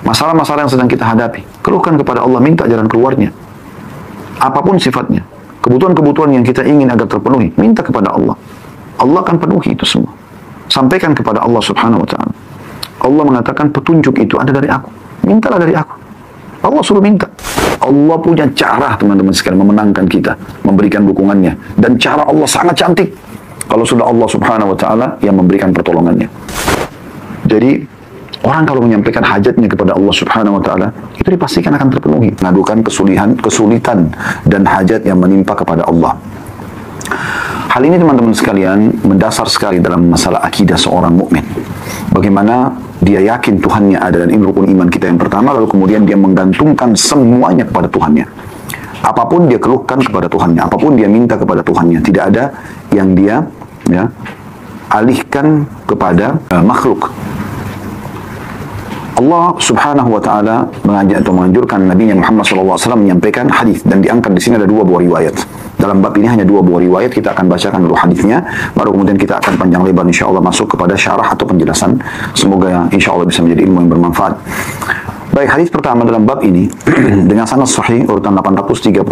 Masalah-masalah yang sedang kita hadapi, keluhkan kepada Allah, minta jalan keluarnya. Apapun sifatnya, kebutuhan-kebutuhan yang kita ingin agar terpenuhi, minta kepada Allah. Allah akan penuhi itu semua. Sampaikan kepada Allah Subhanahu wa Ta'ala. Allah mengatakan petunjuk itu ada dari aku. Mintalah dari aku. Allah suruh minta. Allah punya cara, teman-teman sekalian, memenangkan kita, memberikan dukungannya. Dan cara Allah sangat cantik. Kalau sudah Allah Subhanahu wa Ta'ala yang memberikan pertolongannya. Jadi, orang kalau menyampaikan hajatnya kepada Allah Subhanahu wa Ta'ala, itu dipastikan akan terpenuhi. Mengadukan kesulitan dan hajat yang menimpa kepada Allah. Hal ini, teman-teman sekalian, mendasar sekali dalam masalah akidah seorang mukmin. Bagaimana dia yakin Tuhannya ada, dan ini rukun iman kita yang pertama, lalu kemudian dia menggantungkan semuanya kepada Tuhannya. Apapun dia keluhkan kepada Tuhannya, apapun dia minta kepada Tuhannya, tidak ada yang dia alihkan kepada makhluk. Allah Subhanahu wa Ta'ala mengajak atau menganjurkan Nabi Muhammad SAW menyampaikan hadis, dan diangkat di sini ada dua buah riwayat. Dalam bab ini hanya dua buah riwayat, kita akan bacakan dulu hadisnya, baru kemudian kita akan panjang lebar insya Allah masuk kepada syarah atau penjelasan. Semoga insya Allah bisa menjadi ilmu yang bermanfaat. Baik, hadis pertama dalam bab ini dengan sanad sahih urutan 838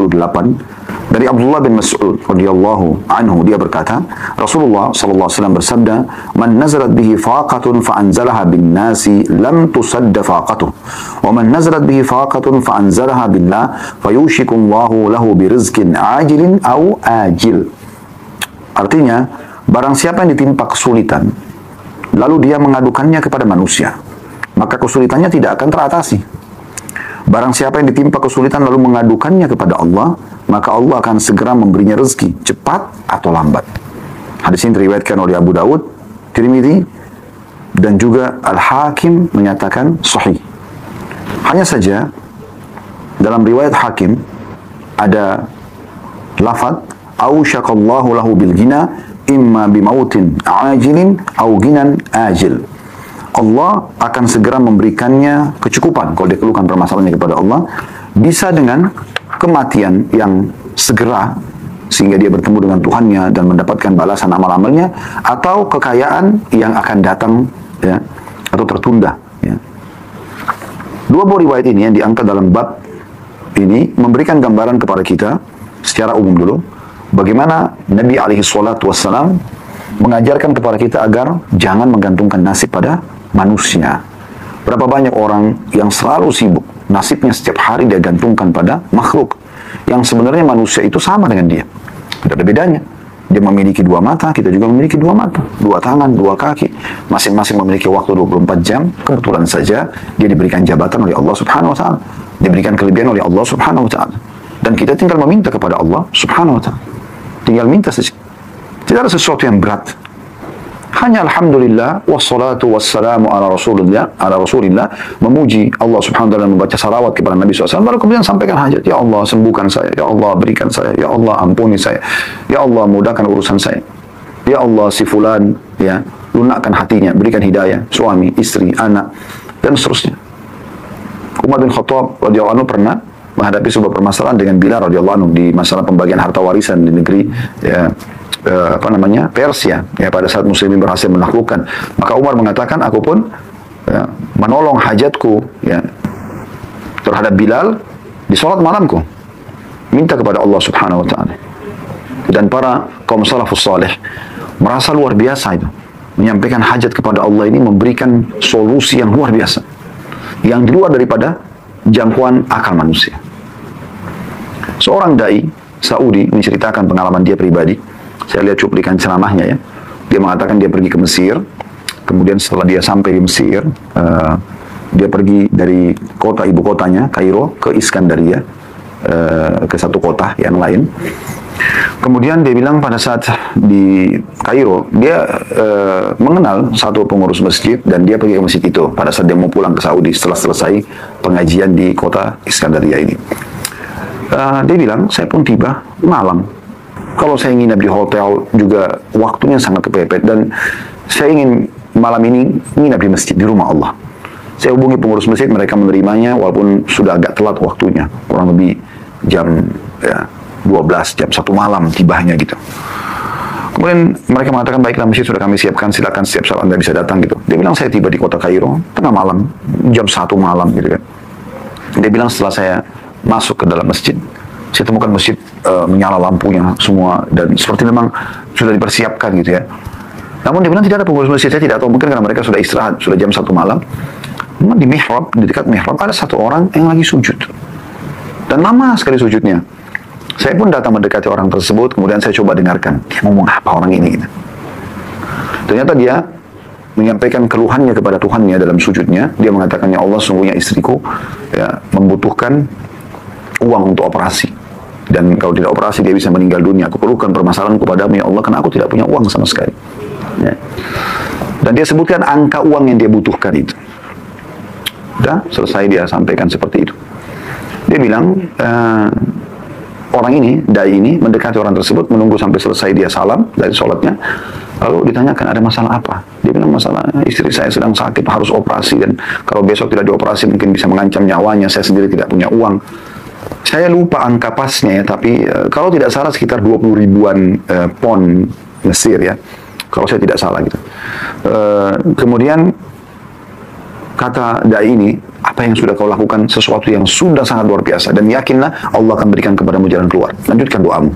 dari Abdullah bin Mas'ud radhiyallahu anhu, dia berkata, Rasulullah sallallahu alaihi wasallam bersabda, "Man nazalat bihi faqatun fa anzalaha bin nasi lam tusadda faqatuh, wa man nazalat bihi faqatun fa anzalaha billah fayushiku Allahu lahu birizqin ajilin aw ajil." Artinya, barang siapa yang ditimpa kesulitan lalu dia mengadukannya kepada manusia, maka kesulitannya tidak akan teratasi. Barang siapa yang ditimpa kesulitan lalu mengadukannya kepada Allah, maka Allah akan segera memberinya rezeki, cepat atau lambat. Hadis ini diriwayatkan oleh Abu Dawud, Tirmidzi, dan juga Al-Hakim menyatakan sahih. Hanya saja, dalam riwayat Hakim, ada lafaz, "Ausyaqallahu lahu bil ghina, imma bimautin ajilin, au ginan ajil." Allah akan segera memberikannya kecukupan kalau dia keluhkan permasalahannya kepada Allah, bisa dengan kematian yang segera sehingga dia bertemu dengan Tuhannya dan mendapatkan balasan amal-amalnya, atau kekayaan yang akan datang ya, atau tertunda ya. Dua buah riwayat ini yang diangkat dalam bab ini memberikan gambaran kepada kita secara umum dulu bagaimana Nabi alaihi salatu wassalam mengajarkan kepada kita agar jangan menggantungkan nasib pada manusia. Berapa banyak orang yang selalu sibuk, nasibnya setiap hari dia gantungkan pada makhluk, yang sebenarnya manusia itu sama dengan dia. Tidak ada bedanya. Dia memiliki dua mata, kita juga memiliki dua mata, dua tangan, dua kaki. Masing-masing memiliki waktu 24 jam. Kebetulan saja dia diberikan jabatan oleh Allah Subhanahu wa Ta'ala. Diberikan kelebihan oleh Allah Subhanahu wa Ta'ala. Dan kita tinggal meminta kepada Allah Subhanahu wa Ta'ala. Tinggal minta saja. Tidak ada sesuatu yang berat. Hanya alhamdulillah wassalatu wassalamu ala rasulillah, memuji Allah Subhanahu wa Ta'ala, membaca salawat kepada Nabi SAW, baru kemudian sampaikan hajat. Ya Allah, sembuhkan saya. Ya Allah, berikan saya. Ya Allah, ampuni saya. Ya Allah, mudahkan urusan saya. Ya Allah, si fulan ya, lunakkan hatinya, berikan hidayah, suami, istri, anak, dan seterusnya. Umar bin Khattab radhiyallahu anhu pernah menghadapi sebuah permasalahan dengan Bilal radhiyallahu anhu di masalah pembagian harta warisan di negeri ya, Persia ya, pada saat muslimin berhasil menaklukkan, maka Umar mengatakan, aku pun ya, menolong hajatku ya, terhadap Bilal di sholat malamku, minta kepada Allah Subhanahu wa Ta'ala. Dan para kaum salafus salih merasa luar biasa itu, menyampaikan hajat kepada Allah ini memberikan solusi yang luar biasa, yang di luar daripada jangkauan akal manusia. Seorang dai Saudi menceritakan pengalaman dia pribadi. Saya lihat cuplikan ceramahnya ya. Dia mengatakan dia pergi ke Mesir. Kemudian setelah dia sampai di Mesir, dia pergi dari kota ibu kotanya, Kairo, ke Iskandaria, ke satu kota yang lain. Kemudian dia bilang pada saat di Kairo, dia mengenal satu pengurus masjid dan dia pergi ke masjid itu pada saat dia mau pulang ke Saudi setelah selesai pengajian di kota Iskandaria ini. Dia bilang, saya pun tiba malam. Kalau saya nginap di hotel juga waktunya sangat kepepet, dan saya ingin malam ini nginap di masjid, di rumah Allah. Saya hubungi pengurus masjid, mereka menerimanya walaupun sudah agak telat waktunya, kurang lebih jam ya, 12, jam 1 malam tibanya gitu. Kemudian mereka mengatakan, baiklah masjid sudah kami siapkan, silakan setiap saat Anda bisa datang gitu. Dia bilang, saya tiba di kota Kairo tengah malam, jam 1 malam gitu kan. Dia bilang setelah saya masuk ke dalam masjid, saya temukan masjid menyala lampunya semua dan seperti memang sudah dipersiapkan gitu ya. Namun dia bilang tidak ada pengurus masjid, saya tidak tahu, mungkin karena mereka sudah istirahat, sudah jam 1 malam. Namun di mihrab, di dekat mihrab ada satu orang yang lagi sujud. Dan lama sekali sujudnya. Saya pun datang mendekati orang tersebut, kemudian saya coba dengarkan, dia ngomong apa orang ini gitu. Ternyata dia menyampaikan keluhannya kepada Tuhannya dalam sujudnya. Dia mengatakan, ya Allah, sungguhnya istriku ya, membutuhkan uang untuk operasi. Dan kalau tidak operasi dia bisa meninggal dunia. Aku perlukan permasalahan kepadamu ya Allah, karena aku tidak punya uang sama sekali. Ya. Dan dia sebutkan angka uang yang dia butuhkan itu. Sudah selesai dia sampaikan seperti itu. Dia bilang, orang ini, dai ini, mendekati orang tersebut, menunggu sampai selesai dia salam dari sholatnya. Lalu ditanyakan, ada masalah apa? Dia bilang, masalah istri saya sedang sakit, harus operasi. Dan kalau besok tidak dioperasi mungkin bisa mengancam nyawanya. Saya sendiri tidak punya uang. Saya lupa angka pasnya ya, tapi kalau tidak salah sekitar 20 ribuan pon Mesir ya. Kalau saya tidak salah gitu. Kemudian kata dai ini, apa yang sudah kau lakukan sesuatu yang sudah sangat luar biasa, dan yakinlah Allah akan berikan kepadamu jalan keluar. Lanjutkan doamu.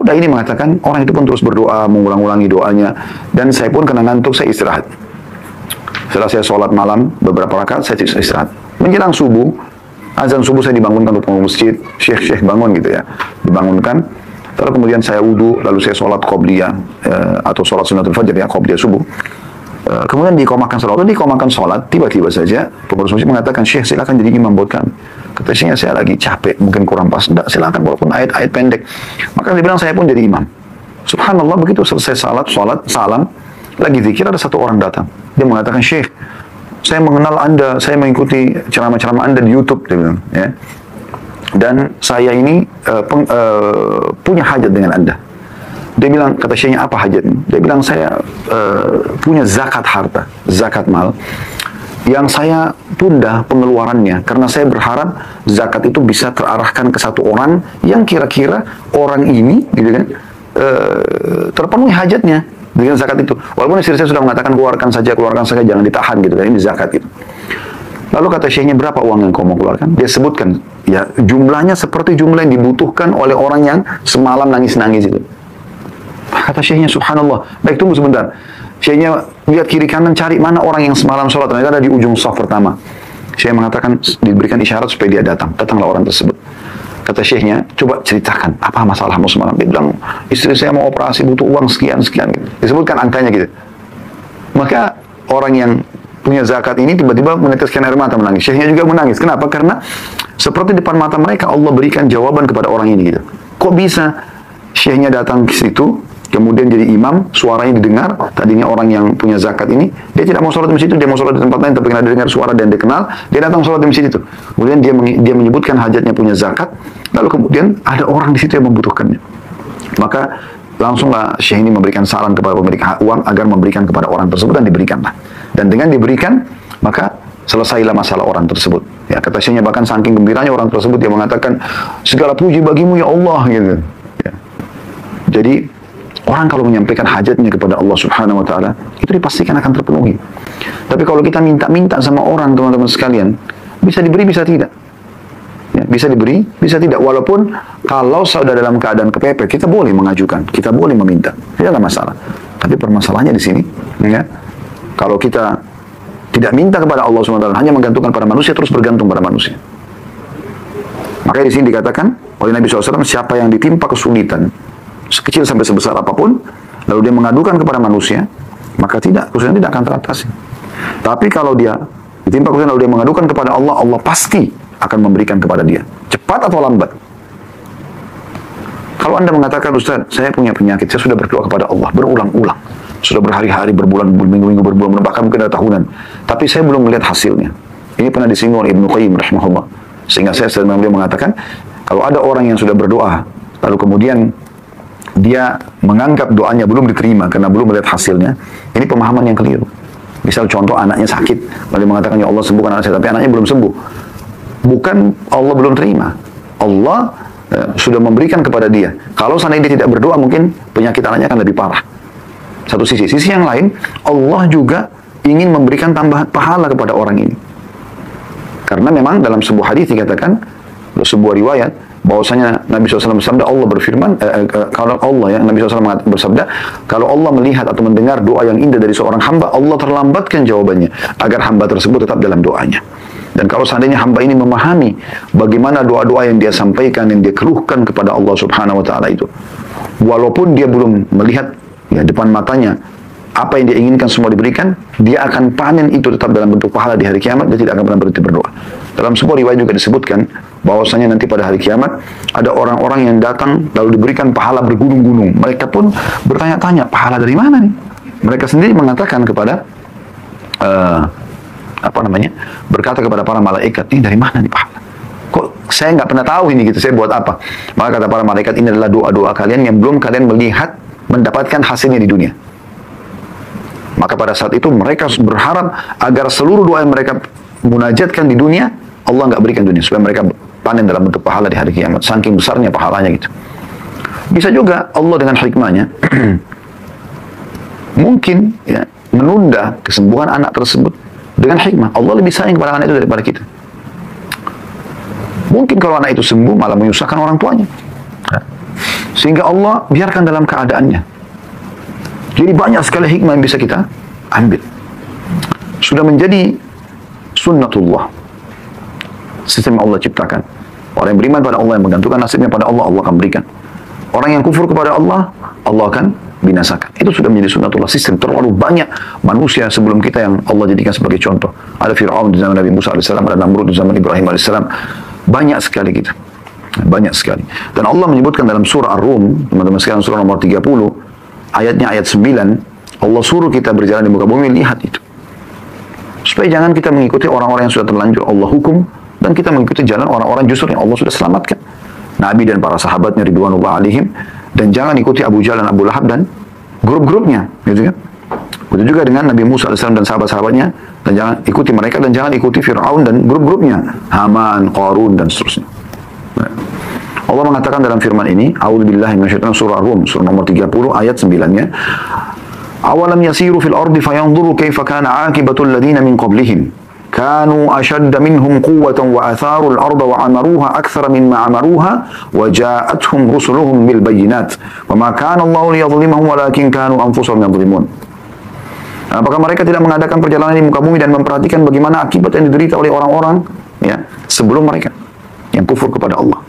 Dai ini mengatakan, orang itu pun terus berdoa, mengulang-ulangi doanya, dan saya pun kena ngantuk, saya istirahat. Setelah saya sholat malam beberapa rakaat, saya istirahat. Menjelang subuh, azan subuh saya dibangunkan untuk penghulu masjid, syekh bangun gitu ya, dibangunkan. Lalu kemudian saya wudhu, lalu saya sholat qobliyah atau sholat sunnatul fajr ya, qobliyah subuh. Kemudian dikomakan sholat, tiba-tiba saja pengurus masjid mengatakan, Syekh silakan jadi imam buat kami. Kata Syekhnya, saya lagi capek, mungkin kurang pas. Enggak, silakan walaupun ayat-ayat pendek. Maka dia bilang, saya pun jadi imam. Subhanallah, begitu selesai sholat, salam, lagi zikir, ada satu orang datang. Dia mengatakan, Syekh, saya mengenal Anda, saya mengikuti ceramah-ceramah Anda di YouTube, dia bilang, ya. Dan saya ini punya hajat dengan Anda. Dia bilang, kata Syekhnya, apa hajatnya? Dia bilang, saya punya zakat harta, zakat mal, yang saya tunda pengeluarannya, karena saya berharap zakat itu bisa terarahkan ke satu orang, yang kira-kira orang ini, gitu kan, terpenuhi hajatnya dengan zakat itu. Walaupun istri saya sudah mengatakan, keluarkan saja, jangan ditahan, gitu kan, ini zakat itu. Lalu kata Syekhnya, berapa uang yang kau mau keluarkan? Dia sebutkan, ya jumlahnya seperti jumlah yang dibutuhkan oleh orang yang semalam nangis-nangis itu. Kata Syekhnya, subhanallah, baik tunggu sebentar. Syekhnya lihat kiri kanan, cari mana orang yang semalam sholat. Ternyata ada di ujung saf pertama. Syekh mengatakan, diberikan isyarat supaya dia datang. Datanglah orang tersebut. Kata Syekhnya, coba ceritakan, apa masalahmu semalam? Dia bilang, istri saya mau operasi, butuh uang sekian-sekian. Gitu. Disebutkan angkanya gitu. Maka orang yang punya zakat ini tiba-tiba meneteskan air mata, menangis. Syekhnya juga menangis. Kenapa? Karena seperti depan mata mereka Allah berikan jawaban kepada orang ini gitu. Kok bisa Syekhnya datang ke situ, kemudian jadi imam, suaranya didengar, tadinya orang yang punya zakat ini, dia tidak mau sholat di masjid itu, dia mau sholat di tempat lain, tapi karena dia dengar suara dan dia kenal, dia datang sholat di masjid itu. Kemudian dia menyebutkan hajatnya punya zakat, lalu kemudian ada orang di situ yang membutuhkannya. Maka langsunglah Syekh ini memberikan saran kepada pemilik uang agar memberikan kepada orang tersebut, dan diberikanlah. Dan dengan diberikan, maka selesailah masalah orang tersebut. Ya, kata Syekhnya, bahkan saking gembiranya orang tersebut, dia mengatakan, segala puji bagimu ya Allah, gitu. Ya. Jadi orang kalau menyampaikan hajatnya kepada Allah Subhanahu wa Ta'ala, itu dipastikan akan terpenuhi. Tapi kalau kita minta-minta sama orang, teman-teman sekalian, bisa diberi, bisa tidak. Ya, bisa diberi, bisa tidak. Walaupun kalau sudah dalam keadaan kepepet, kita boleh mengajukan, kita boleh meminta, tidak ada masalah. Tapi permasalahannya di sini, ya, kalau kita tidak minta kepada Allah Subhanahu wa Ta'ala, hanya menggantungkan pada manusia, terus bergantung pada manusia. Makanya di sini dikatakan oleh Nabi SAW, siapa yang ditimpa kesulitan, sekecil sampai sebesar apapun, lalu dia mengadukan kepada manusia, maka kesulitan tidak akan teratasi. Tapi kalau dia ditimpa kesulitan lalu dia mengadukan kepada Allah, Allah pasti akan memberikan kepada dia, cepat atau lambat. Kalau Anda mengatakan, Ustaz, saya punya penyakit, saya sudah berdoa kepada Allah berulang-ulang, sudah berhari-hari, berbulan, minggu-minggu, berbulan, bahkan mungkin ada tahunan, tapi saya belum melihat hasilnya. Ini pernah disinggung oleh Ibnu Qayyim rahimahullah. Sehingga saya sering mengatakan, kalau ada orang yang sudah berdoa, lalu kemudian dia menganggap doanya belum diterima karena belum melihat hasilnya, ini pemahaman yang keliru. Misal contoh, anaknya sakit, lalu mengatakan, ya Allah sembuhkan anak saya, tapi anaknya belum sembuh. Bukan Allah belum terima. Allah sudah memberikan kepada dia. Kalau seandainya dia tidak berdoa, mungkin penyakit anaknya akan lebih parah. Satu sisi. Sisi yang lain, Allah juga ingin memberikan tambahan pahala kepada orang ini. Karena memang dalam sebuah hadis dikatakan, sebuah riwayat, bahwasanya Nabi SAW bersabda, Allah berfirman, kalau Allah ya, Nabi SAW bersabda, kalau Allah melihat atau mendengar doa yang indah dari seorang hamba, Allah terlambatkan jawabannya, agar hamba tersebut tetap dalam doanya. Dan kalau seandainya hamba ini memahami bagaimana doa-doa yang dia sampaikan, yang dia keluhkan kepada Allah Subhanahu wa Ta'ala itu, walaupun dia belum melihat ya depan matanya apa yang dia inginkan semua diberikan, dia akan panen itu tetap dalam bentuk pahala di hari kiamat. Dia tidak akan pernah berhenti berdoa. Dalam sebuah riwayat juga disebutkan bahwasanya nanti pada hari kiamat ada orang-orang yang datang lalu diberikan pahala bergunung-gunung. Mereka pun bertanya-tanya, pahala dari mana nih? Mereka sendiri mengatakan kepada berkata kepada para malaikat, ini dari mana nih pahala? Kok saya nggak pernah tahu ini gitu, saya buat apa? Maka kata para malaikat, ini adalah doa-doa kalian yang belum kalian melihat mendapatkan hasilnya di dunia. Maka pada saat itu mereka berharap agar seluruh doa yang mereka munajatkan di dunia, Allah nggak berikan dunia, supaya mereka panen dalam bentuk pahala di hari kiamat. Saking besarnya pahalanya gitu. Bisa juga Allah dengan hikmahnya mungkin ya menunda kesembuhan anak tersebut dengan hikmah. Allah lebih sayang kepada anak itu daripada kita. Mungkin kalau anak itu sembuh malah menyusahkan orang tuanya, sehingga Allah biarkan dalam keadaannya. Jadi banyak sekali hikmah yang bisa kita ambil. Sudah menjadi sunnatullah, sistem yang Allah ciptakan. Orang yang beriman pada Allah, yang menggantungkan nasibnya pada Allah, Allah akan berikan. Orang yang kufur kepada Allah, Allah akan binasakan. Itu sudah menjadi sunnatullah, sistem. Terlalu banyak manusia sebelum kita yang Allah jadikan sebagai contoh. Ada Fir'aun di zaman Nabi Musa AS, ada Namrud di zaman Ibrahim AS. Banyak sekali gitu. Banyak sekali. Dan Allah menyebutkan dalam surah Ar-Rum, teman-teman sekalian, surah nomor 30, ayatnya ayat 9, Allah suruh kita berjalan di muka bumi, lihat itu. Supaya jangan kita mengikuti orang-orang yang sudah terlanjur Allah hukum, dan kita mengikuti jalan orang-orang justru yang Allah sudah selamatkan. Nabi dan para sahabatnya ridwanullah alaihim, dan jangan ikuti Abu Jahal dan Abu Lahab dan grup-grupnya, gitu kan? Begitu juga dengan Nabi Musa AS dan sahabat-sahabatnya, dan jangan ikuti mereka, dan jangan ikuti Fir'aun dan grup-grupnya, Haman, Qarun, dan seterusnya. Allah mengatakan dalam firman ini, A'udzubillahi minasyaitonir surah Rum, surah nomor 30 ayat 9-nya, awalam yasiru fil ardi fayanzuru kaifa kana 'aqibatul ladzina min qablihim kanu ashadda minhum quwwatan wa atharu al-arda wa 'amaruha aktsara mimma 'amaruha wa ja'atuhum rusuluhum bil bayyinat wa ma kana Allahu liyadhlimahum walakin kanu anfusahum yadhlimun. Apakah mereka tidak mengadakan perjalanan di muka bumi dan memperhatikan bagaimana akibat yang diderita oleh orang-orang ya sebelum mereka yang kufur kepada Allah,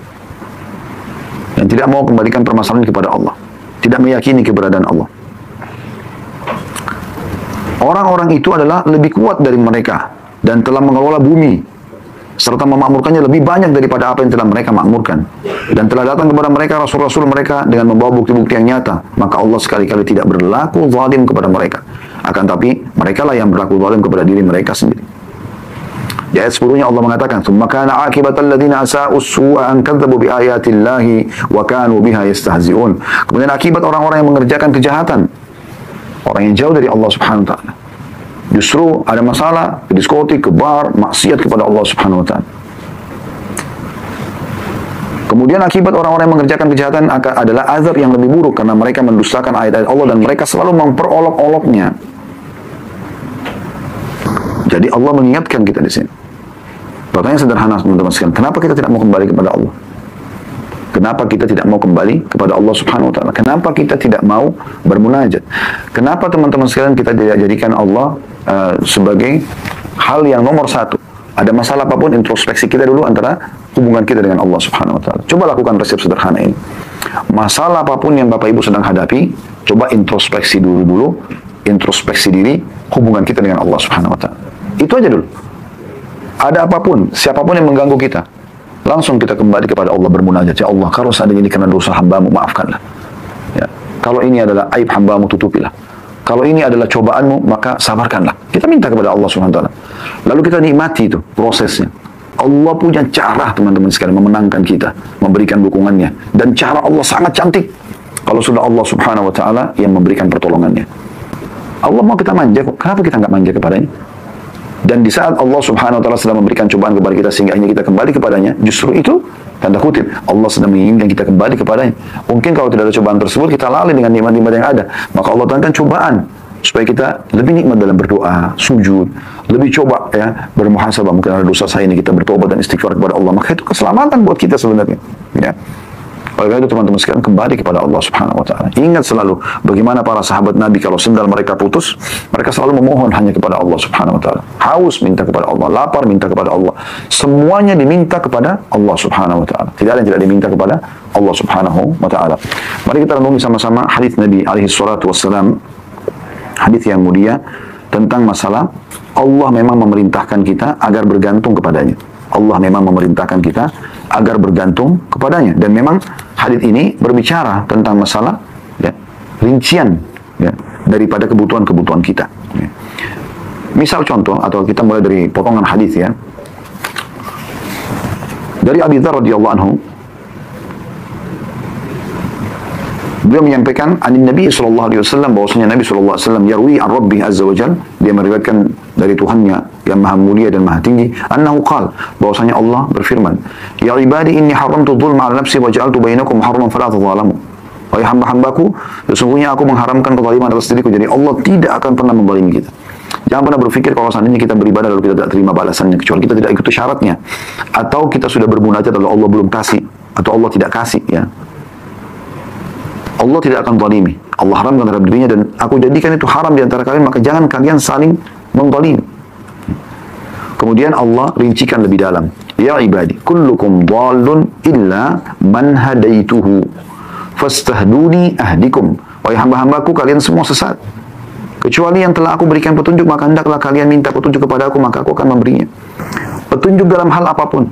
yang tidak mau kembalikan permasalahan kepada Allah, tidak meyakini keberadaan Allah. Orang-orang itu adalah lebih kuat dari mereka dan telah mengelola bumi serta memakmurkannya lebih banyak daripada apa yang telah mereka makmurkan, dan telah datang kepada mereka rasul-rasul mereka dengan membawa bukti-bukti yang nyata. Maka Allah sekali-kali tidak berlaku zalim kepada mereka, akan tapi mereka lah yang berlaku zalim kepada diri mereka sendiri. Di ayat 10-nya Allah mengatakan, "Tsumma kana 'aqibatal ladzina asa'u as-su'a an kadzdzabu bi ayatillahi wa kanu biha yastahzi'un." Kemudian akibat orang-orang yang mengerjakan kejahatan, orang yang jauh dari Allah Subhanahu wa taala, justru ada masalah ke diskotik, ke bar, maksiat kepada Allah Subhanahu wa taala. Kemudian akibat orang-orang yang mengerjakan kejahatan adalah azab yang lebih buruk karena mereka mendustakan ayat-ayat Allah dan mereka selalu memperolok-oloknya. Jadi Allah mengingatkan kita di sini. Pertanyaan sederhana teman-teman sekalian, kenapa kita tidak mau kembali kepada Allah? Kenapa kita tidak mau kembali kepada Allah Subhanahu wa taala? Kenapa kita tidak mau bermunajat? Kenapa teman-teman sekalian kita tidak jadikan Allah sebagai hal yang nomor satu? Ada masalah apapun, introspeksi kita dulu antara hubungan kita dengan Allah Subhanahu wa taala. Coba lakukan resep sederhana ini. Masalah apapun yang Bapak Ibu sedang hadapi, coba introspeksi dulu, introspeksi diri, hubungan kita dengan Allah Subhanahu wa taala. Itu aja dulu. Ada apapun, siapapun yang mengganggu kita, langsung kita kembali kepada Allah bermunajat. Ya Allah, kalau seandainya ini karena dosa hamba-Mu, maafkanlah. Ya. Kalau ini adalah aib hamba-Mu, tutupilah. Kalau ini adalah cobaanmu, maka sabarkanlah. Kita minta kepada Allah SWT. Lalu kita nikmati itu, prosesnya. Allah punya cara, teman-teman sekalian, memenangkan kita, memberikan dukungannya. Dan cara Allah sangat cantik. Kalau sudah Allah Subhanahu wa taala yang memberikan pertolongannya. Allah mau kita manja, kenapa kita nggak manja kepadanya? Dan di saat Allah Subhanahu wa taala sedang memberikan cobaan kepada kita sehingga akhirnya kita kembali kepadanya, justru itu Tanda kutip, Allah sedang menginginkan kita kembali kepadanya. Mungkin kalau tidak ada cobaan tersebut, kita lalai dengan nikmat-nikmat yang ada. Maka Allah turunkan cobaan supaya kita lebih nikmat dalam berdoa, sujud, lebih coba ya bermuhasabah, mungkin ada dosa saya ini, kita bertobat dan istighfar kepada Allah. Maka itu keselamatan buat kita sebenarnya. Ya. Oleh karena itu teman-teman sekalian, kembali kepada Allah Subhanahu wa taala. Ingat selalu bagaimana para sahabat Nabi kalau sendal mereka putus, mereka selalu memohon hanya kepada Allah Subhanahu wa taala. Haus minta kepada Allah, lapar minta kepada Allah. Semuanya diminta kepada Allah Subhanahu wa taala. Tidak ada yang tidak diminta kepada Allah Subhanahu wa taala. Mari kita renungi sama-sama hadis Nabi alaihi salatu wassalam. Hadis yang mulia tentang masalah Allah memang memerintahkan kita agar bergantung kepadanya. Allah memang memerintahkan kita agar bergantung kepadanya. Dan memang hadis ini berbicara tentang masalah ya, rincian ya, daripada kebutuhan-kebutuhan kita. Ya. Misal contoh, atau kita mulai dari potongan hadis ya. Dari Abi Dzar radhiyallahu anhu, beliau menyampaikan an Nabi sallallahu alaihi wasallam bahwasanya Nabi sallallahu alaihi wasallam yarwi an Rabbih azza wajal, dia meriwayatkan dari Tuhannya yang maha mulia dan maha tinggi, annahu qala, bahwasanya Allah berfirman, ya ibadi inni haramtu dzulma 'ala nafsi wa ja'altu bainakum muharraman fala tadzalamu. Wahai hamba-hambaku, sesungguhnya aku mengharamkan kezaliman atas diriku, jadi Allah tidak akan pernah menzalimi kita. Jangan pernah berpikir kalau seandainya kita beribadah lalu kita tidak terima balasannya, kecuali kita tidak ikuti syaratnya, atau kita sudah bermunajat lalu Allah belum kasih, atau Allah tidak kasih ya. Allah tidak akan zalimi. Allah haramkan terhadap dirinya dan aku jadikan itu haram di antara kalian, maka jangan kalian saling menzalimi. Kemudian Allah rincikan lebih dalam. Ya ibadi, kullukum dhallun illa man hadaituhu fastahduni ahdikum. Wahai hamba-hambaku, kalian semua sesat, kecuali yang telah aku berikan petunjuk, maka hendaklah kalian minta petunjuk kepada aku, maka aku akan memberinya. Petunjuk dalam hal apapun.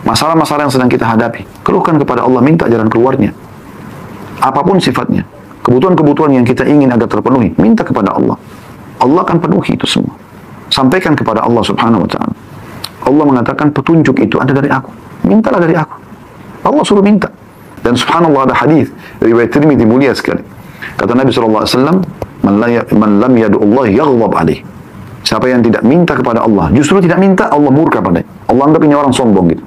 Masalah-masalah yang sedang kita hadapi, keluhkan kepada Allah, minta jalan keluarnya. Apapun sifatnya, kebutuhan-kebutuhan yang kita ingin agar terpenuhi, minta kepada Allah. Allah akan penuhi itu semua. Sampaikan kepada Allah Subhanahu wa ta'ala. Allah mengatakan petunjuk itu ada dari aku. Mintalah dari aku. Allah suruh minta. Dan subhanallah ada hadis riwayat Tirmidzi mulia sekali. Kata Nabi SAW, man lam yadu Allah yaghdab alaih. Siapa yang tidak minta kepada Allah, justru tidak minta, Allah murka padanya. Allah anggap ini orang sombong gitu.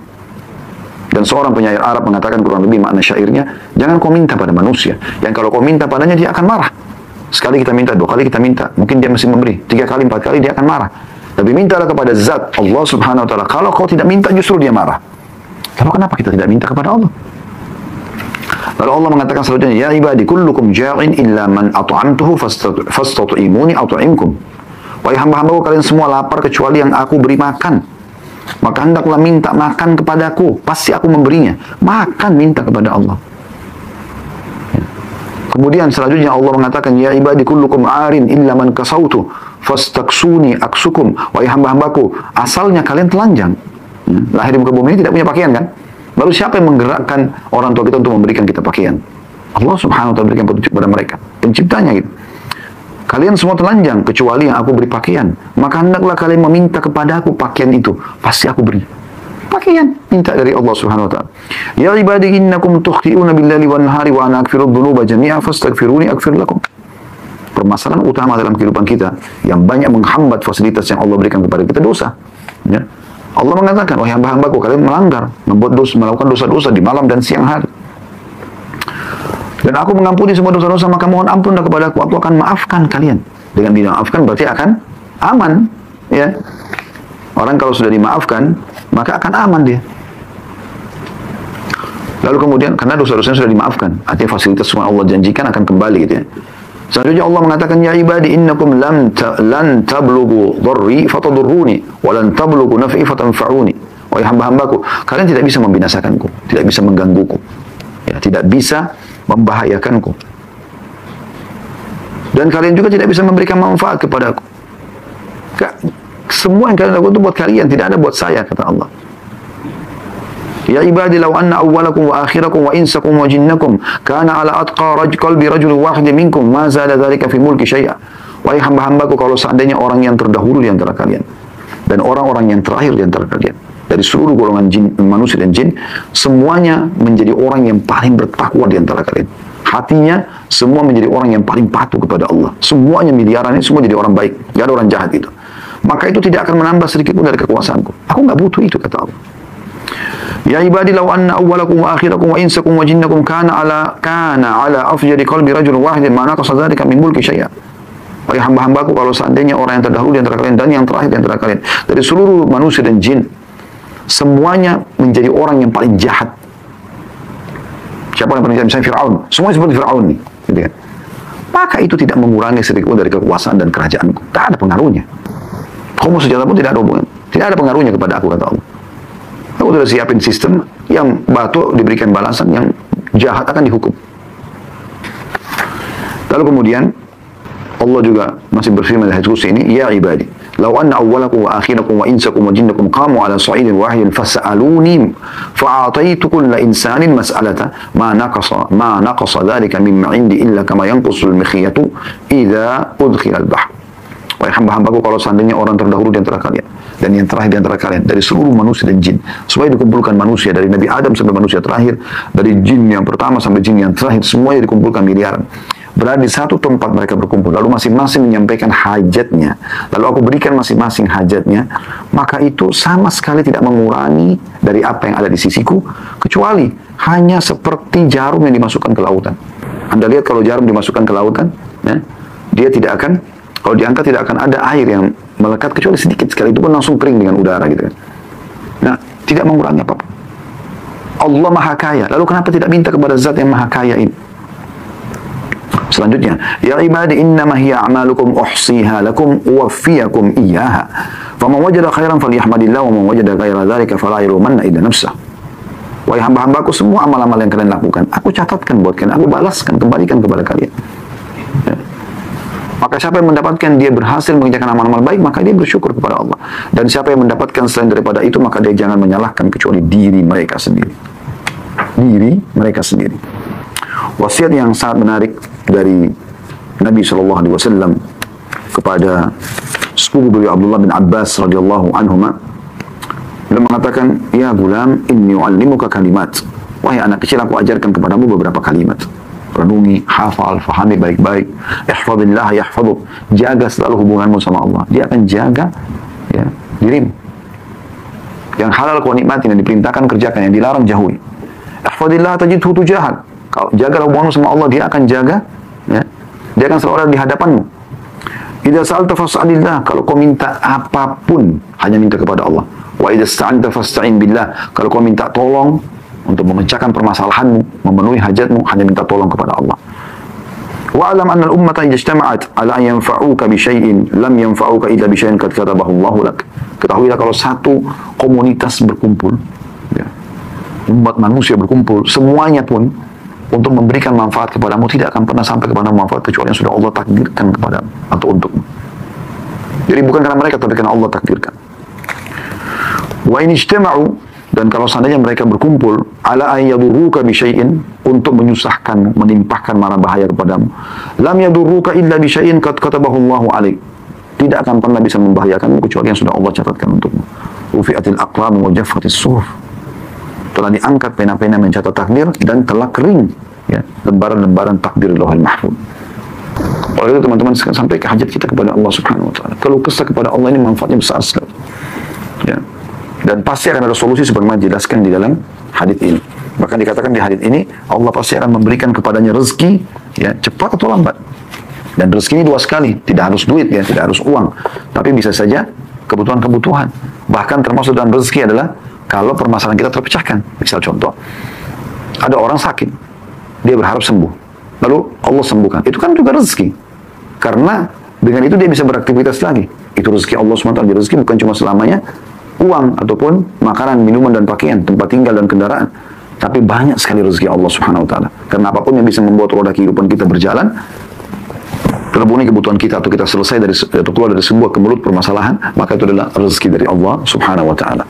Dan seorang penyair Arab mengatakan kurang lebih makna syairnya, jangan kau minta pada manusia, yang kalau kau minta padanya dia akan marah. Sekali kita minta, dua kali kita minta, mungkin dia masih memberi, 3 kali, 4 kali dia akan marah. Tapi mintalah kepada zat Allah Subhanahu wa ta'ala. Kalau kau tidak minta, justru dia marah. Lalu kenapa kita tidak minta kepada Allah? Lalu Allah mengatakan selanjutnya, ya ibadi kullukum ja'in illa man at'amtuhu fastat'imuni at'imkum. Wahai hamba-hambaku, kalian semua lapar kecuali yang aku beri makan. Maka hendaklah minta makan kepadaku, pasti aku memberinya. Makan, minta kepada Allah. Kemudian selanjutnya Allah mengatakan, ya ibadi kullukum arin illa man kasautu fastaksuni aksukum. Wahai hamba-hambaku, asalnya kalian telanjang. Lahir di muka bumi ini tidak punya pakaian kan? Lalu siapa yang menggerakkan orang tua kita untuk memberikan kita pakaian? Allah Subhanahu wa ta'ala berikan petunjuk kepada mereka, penciptanya gitu. Kalian semua telanjang kecuali yang aku beri pakaian. Maka hendaklah kalian meminta kepada aku pakaian itu, pasti aku beri. Pakaian, minta dari Allah Subhanahu wa ta'ala. Ya ibadi innakum tukhti'una billaili wan nahari wa ana aghfiru dhunuba jami'a fastaghfiruni aghfir lakum. Permasalahan utama dalam kehidupan kita yang banyak menghambat fasilitas yang Allah berikan kepada kita, dosa. Ya. Allah mengatakan, wahai hamba-hambaku, kalian melanggar, membuat dosa, melakukan dosa-dosa di malam dan siang hari. Dan aku mengampuni semua dosa-dosa, maka mohon ampunlah kepada aku akan maafkan kalian. Dengan dimaafkan berarti akan aman. Ya. Orang kalau sudah dimaafkan, maka akan aman dia. Lalu kemudian, karena dosa-dosanya sudah dimaafkan, artinya fasilitas semua Allah janjikan akan kembali gitu ya. Selanjutnya Allah mengatakan, ya ibadi innakum lan tablughu dharri fatadurruni wa lan tablughu naf'i fatanfa'uni. Wahai hamba-hambaku, kalian tidak bisa membinasakanku, tidak bisa menggangguku. Ya, tidak bisa membahayakanku. Dan kalian juga tidak bisa memberikan manfaat kepadaku. Semua yang kalian lakukan itu buat kalian, tidak ada buat saya, kata Allah. Ya ibadi law anna awwalakum wa akhirakum wa insakum wa jinnakum kana ala atqa qalbi rajulin wahidin minkum ma zada dzalika fi mulki syai'a. Wahai hamba-hambaku, kalau seandainya orang yang terdahulu di antara kalian dan orang-orang yang terakhir di antara kalian dari seluruh golongan jin, manusia dan jin, semuanya menjadi orang yang paling bertakwa di antara kalian. Hatinya semua menjadi orang yang paling patuh kepada Allah. Semuanya miliaran ini semua jadi orang baik, gak ada orang jahat itu. Maka itu tidak akan menambah sedikit pun dari kekuasaanku. Aku nggak butuh itu, kata Allah. Ya ibadi law anna awwalakum wa akhirakum wa insakum wa jinnakum kana ala afjari qalbi rajul wahid ma naqasa dzalika min mulki syai'a. Wahai hamba-hambaku, kalau seandainya orang yang terdahulu di antara kalian dan yang terakhir di antara kalian dari seluruh manusia dan jin semuanya menjadi orang yang paling jahat. Siapa yang paling jahat? Misalnya Fir'aun. Semuanya seperti Fir'aun nih, gitu kan. Maka itu tidak mengurangi sedikit dari kekuasaan dan kerajaanku. Tak ada pengaruhnya. Kaum sejahtera pun tidak ada hubungan. Tidak ada pengaruhnya kepada aku, kata Allah. Aku sudah siapin sistem yang batu diberikan balasan, yang jahat akan dihukum. Lalu kemudian Allah juga masih berfirman di hadis qudsi ini, ya ibadi, law anna awwalakum wa akhirakum wa insakum wa jinnakum qamu ala sa'idin wahidin fas'aluni fa'ataitu kulla insanin mas'alata ma naqasa dhalika mimma 'indi illa kama yanqusul mikhyatu idza udkhila al-bahr. Wahai hamba-hambaku, kalau seandainya orang terdahulu di antara kalian dan yang terakhir di antara kalian dari seluruh manusia dan jin, supaya dikumpulkan manusia dari Nabi Adam sampai manusia terakhir, dari jin yang pertama sampai jin yang terakhir, semuanya dikumpulkan miliaran, berada di satu tempat mereka berkumpul, lalu masing-masing menyampaikan hajatnya, lalu aku berikan masing-masing hajatnya, maka itu sama sekali tidak mengurangi dari apa yang ada di sisiku, kecuali hanya seperti jarum yang dimasukkan ke lautan. Anda lihat kalau jarum dimasukkan ke lautan, ya, dia tidak akan, kalau diangkat tidak akan ada air yang melekat kecuali sedikit sekali, itu pun langsung kering dengan udara gitu kan. Nah, tidak mengurangi apa-apa. Allah Maha Kaya, lalu kenapa tidak minta kepada zat yang Maha Kaya ini? Selanjutnya, ya ibadi innama hiya a'malukum uhsiha lakum uwaffiyakum iyyaha. Faman wajada khairan falyahmadillah wa man wajada ghaira dzalika fala yalumanna illa nafsah. Wahai hamba-hambaku, semua amal-amal yang kalian lakukan, aku catatkan buat kalian, aku balaskan, kembalikan kepada kalian. Ya. Maka siapa yang mendapatkan dia berhasil mengerjakan amal-amal baik, maka dia bersyukur kepada Allah. Dan siapa yang mendapatkan selain daripada itu, maka dia jangan menyalahkan kecuali diri mereka sendiri. Diri mereka sendiri. Wasiat yang sangat menarik dari Nabi SAW kepada sepupu beliau Abdullah bin Abbas radhiyallahu anhuma, beliau mengatakan, ya gulam, inni u'allimuka kalimat. Wahai anak kecil, aku ajarkan kepadamu beberapa kalimat. Renungi, hafal, fahami baik-baik. Ihfadillah yahfaduk. Jaga selalu hubunganmu sama Allah. Dia akan jaga, ya, dirimu. Yang halal kau nikmati, yang diperintahkan kerjakan, yang dilarang jauhi. Ihfadillah tajidhu tujahak. Kalau jaga hubunganmu sama Allah, dia akan jaga, ya. Dia akan selalu ada di hadapanmu. Idza sa'alta fas'alillah. Kalau kau minta apapun, hanya minta kepada Allah. Wa idza sta'anta fasta'in billah. Kalau kau minta tolong untuk memecahkan permasalahanmu, memenuhi hajatmu, hanya minta tolong kepada Allah. Wa'alam anna al-ummata idza ijtama'at ala an yanfa'uka bi syai'in lam yanfa'uka illa bi syai'in qad katabahu Allah lak. Ketahuilah kalau satu komunitas berkumpul, ya, umat manusia berkumpul, semuanya pun untuk memberikan manfaat kepadamu, tidak akan pernah sampai kepada manfaat kecuali yang sudah Allah takdirkan kepadamu atau untukmu. Jadi bukan karena mereka, tapi karena Allah takdirkan. Wa in ijtama'u, dan kalau seandainya mereka berkumpul ala an yadurruka bi syai'in, untuk menyusahkanmu, menimpahkan mara bahaya kepadamu, lam yadurruka illa bi syai'in qad katabahu Allahu 'alaik. Tidak akan pernah bisa membahayakanmu kecuali yang sudah Allah catatkan untukmu. Rufi'atil aqlam wa jaffatis suhuf. Telah diangkat pena-pena mencatat takdir dan telah kering, ya, lembaran-lembaran takdir Lauhul Mahfuz. Oleh itu teman-teman, sampai ke hajat kita kepada Allah Subhanahu wa taala. Kalau kesah kepada Allah ini manfaatnya besar sekali. Ya. Dan pasti akan ada solusi sebagaimana dijelaskan di dalam hadits ini. Bahkan dikatakan di hadits ini, Allah pasti akan memberikan kepadanya rezeki, ya, cepat atau lambat. Dan rezeki ini dua sekali, tidak harus duit, ya, tidak harus uang, tapi bisa saja kebutuhan-kebutuhan. Bahkan termasuk dalam rezeki adalah kalau permasalahan kita terpecahkan. Misal contoh, ada orang sakit, dia berharap sembuh, lalu Allah sembuhkan. Itu kan juga rezeki, karena dengan itu dia bisa beraktivitas lagi. Itu rezeki Allah SWT. Rezeki bukan cuma selamanya uang ataupun makanan, minuman dan pakaian, tempat tinggal dan kendaraan, tapi banyak sekali rezeki Allah Subhanahu wa taala. Karena apapun yang bisa membuat roda kehidupan kita berjalan, terpenuhi kebutuhan kita, atau kita selesai dari atau keluar dari sebuah kemelut permasalahan, maka itu adalah rezeki dari Allah Subhanahu wa taala.